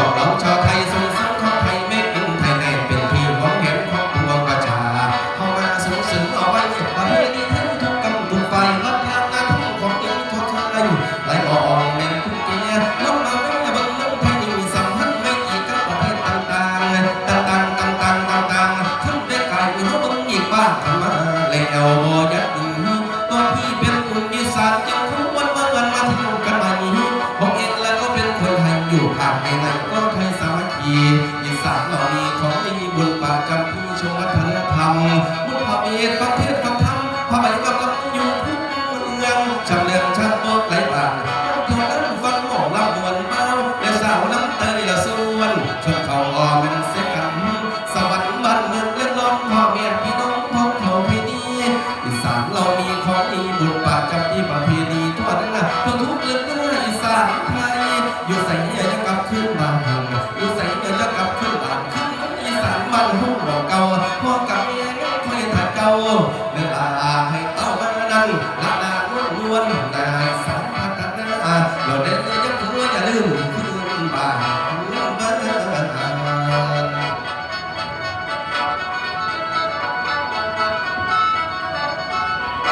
บอกเราชาวไทยส่งเสริมของไทยไม่เป็นไทยแน่เป็นที่หวังเห็นของปวงประชาเข้ามาส่งเสริมเอาไว้ประเพณีทั้งทุกกำทุกไฟรับทางงานทั้งของเองทุกชายไหลออกเล่นทุกเกียร์ล้มมาเมื่อบังเอิญไทยมีสัมพันธ์ไม่กี่กับประเทศต่างทั้งได้กลายเป็นเขาบังอีกบ้างทำมาแล้วบ่ยัดตัวพี่เป็นคนอีสานจึงคุ้มวันเมื่อวันมาที่อยู่กันมานี้ผมเองแล้วก็เป็นคนไทยอยู่ภาคไหนก็ไทยสามัคคีอีสานเรามีของดีบุญป่าจำพี่ชมวัฒนธรรมมุขภาพฟังเทศฟังธรรมพระใบกำลังอยู่ทุกเมืองชำเลืองชาติโลกไหลผ่านเท่านั้นฟังหมอลำมวนเมาและสาวน้ำเตยละส่วนชนเขาอ่อเป็นเสกันสวรรค์บ้านเมืองเลื่อนล้อมพ่อเมียพี่น้องพ้องเขาพี่นี้อีสานเรามีของดีบุญป่าจำที่ประเพณีทั่วนั้นทั่วทุกเรื่องอีสานไทยอยู่ใส่เนื้อจะกลับขึ้นมาอยู่ใส่เนื้อจะกลับขึ้นบ้านขึ้นอีสานบ้านห้องเก่าพ่อกับเมียยังคอยถัดเก่า